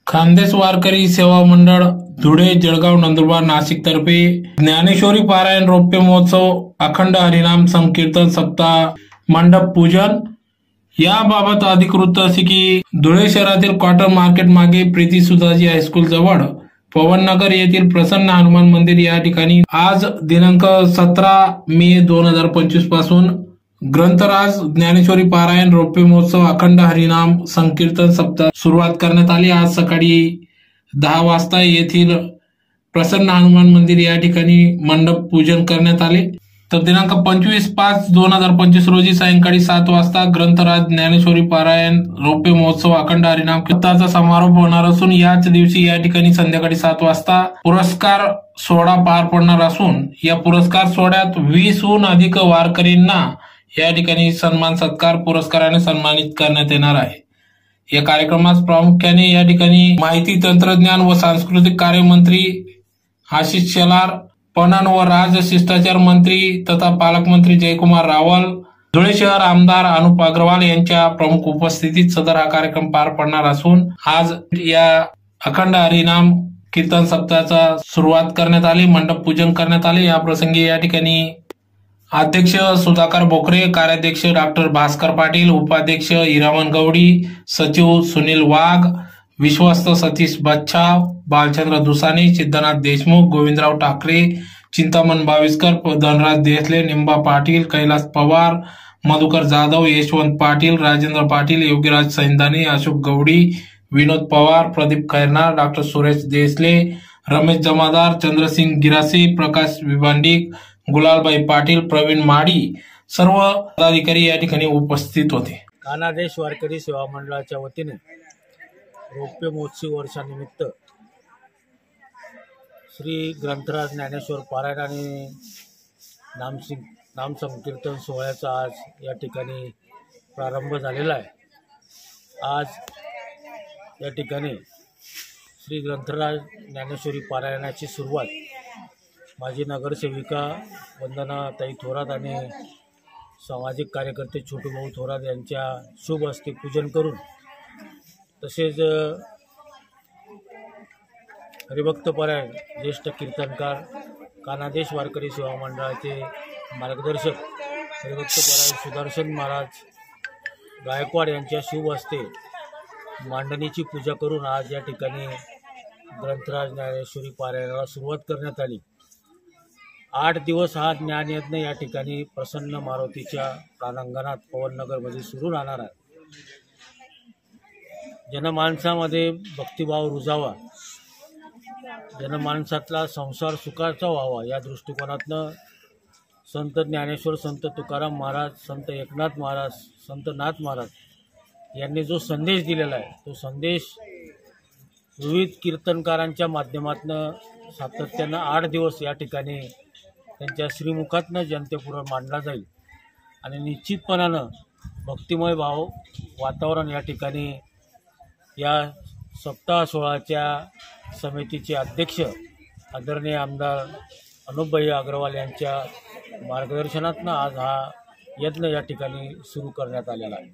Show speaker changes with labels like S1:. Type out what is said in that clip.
S1: खानदेश वारकरी सेवा मंडळ धुळे, जळगाव, नंदुरबार, नाशिक तर्फे ज्ञानेश्वरी पारायण रौप्य महोत्सव, अखंड हरिनाम संकीर्तन सप्ताह, मंडप पूजन याबाबत अधिकृत असे की धुळे शहरातील क्वार्टर मार्केट मागे प्रीती सुधाजी हायस्कूल जवळ पवननगर येथील प्रसन्न हनुमान मंदिर या ठिकाणी आज दिनांक 17 मे 2025 पासून ग्रंथराज ज्ञानेश्वरी पारायण रौप्य महोत्सव अखंड हरिनाम संकीर्तन सप्ताह सुरुवात करण्यात आली। आज सकाळी 10 वाजता येथील प्रसन्न हनुमान मंदिर या ठिकाणी मंडप पूजन करण्यात आले। तर दिनांक 25/5/2025 रोजी सायंकाळी 7 वाजता ग्रंथराज ज्ञानेश्वरी पारायण रौप्य महोत्सव अखंड हरिनाम सप्ताहाचा समारोप होणार असून याच दिवशी या ठिकाणी संध्याकाळी 7 वाजता पुरस्कार सोहळा पार पडणार असून या पुरस्कार सोहळ्यात 20हून अधिक वारकरींना या ठिकाणी सन्मान सत्कार पुरस्काराने सन्मानित करण्यात येणार आहे। या कार्यक्रमास प्रामुख्याने या ठिकाणी माहिती तंत्रज्ञान व सांस्कृतिक कार्य मंत्री आशिष शेलार, पणन व राज शिष्टाचार मंत्री तथा पालकमंत्री जयकुमार रावल, धुळे शहर आमदार अनुप अग्रवाल यांच्या प्रमुख उपस्थितीत सदर हा कार्यक्रम पार पडणार असून आज या अखंड हरिनाम कीर्तन सप्ताहाचा सुरुवात करण्यात आली, मंडप पूजन करण्यात आले। या प्रसंगी या ठिकाणी अध्यक्ष सुधाकर बोकरे, कार्याध्यक्ष डॉक्टर भास्कर पाटील, उपाध्यक्ष हिरामन गवडी, सचिव सुनील वाघ, विश्वस्त सतीश बच्छाव, बालचंद्र दुसाने, सिद्धनाथ देशमुख, गोविंदराव ठाकरे, चिंतामण बाविस्कर, धनराज देसले, निंबा पाटील, कैलास पवार, मधुकर जाधव, यशवंत पाटील, राजेंद्र पाटील, योगीराज सैंदाने, अशोक गवडी, विनोद पवार, प्रदीप खैरनार, डॉक्टर सुरेश देसले, रमेश जमादार, चंद्रसिंग गिरासे, प्रकाश विभांडिक, गुलालबाई पाटील, प्रवीण माडी सर्व पदाधिकारी या ठिकाणी उपस्थित होते।
S2: खानदेश वारकरी सेवा मंडळाच्या वतीने रौप्य महोत्सव वर्षानिमित्त श्री ग्रंथराज ज्ञानेश्वर पारायण आणि नाम संकीर्तन सोहळ्याचा आज या ठिकाणी प्रारंभ झालेला आहे। आज या ठिकाणी श्री ग्रंथराज ज्ञानेश्वरी पारायणाची सुरुवात माजी नगरसेविका वंदनाताई थोरात आणि सामाजिक कार्यकर्ते छोटूभाऊ थोरात यांच्या शुभ हस्ते पूजन करून तसेच हरिभक्तपरायण ज्येष्ठ कीर्तनकार खानदेश वारकरी सेवा मंडळाचे मार्गदर्शक हरिभक्तपरायण सुदर्शन महाराज गायकवाड यांच्या शुभ हस्ते मांडणीची पूजा करून आज या ठिकाणी ग्रंथराज ज्ञानेश्वरी पारायणाला सुरुवात करण्यात आली। 8 दिवस हा ज्ञानयज्ञ या ठिकाणी प्रसन्न मारुतीच्या प्रांगणात पवननगरमध्ये सुरू राहणार आहे। जनमानसामध्ये भक्तिभाव रुजावा, जनमानसातला संसार सुखाचा व्हावा या दृष्टिकोनातनं संत ज्ञानेश्वर, संत तुकाराम महाराज, संत एकनाथ महाराज, संत नाथ महाराज यांनी जो संदेश दिलेला आहे तो संदेश विविध कीर्तनकारांच्या माध्यमातून सातत्यानं 8 दिवस या ठिकाणी त्यांच्या श्रीमुखातनं जनतेपुढे मांडला जाईल आणि निश्चितपणानं भक्तिमय भाव वातावरण या ठिकाणी या सप्ताह सोहळ्याच्या समितीचे अध्यक्ष आदरणीय आमदार अनुपभाई अग्रवाल यांच्या मार्गदर्शनातनं आज हा यज्ञ या ठिकाणी सुरू करण्यात आलेला आहे।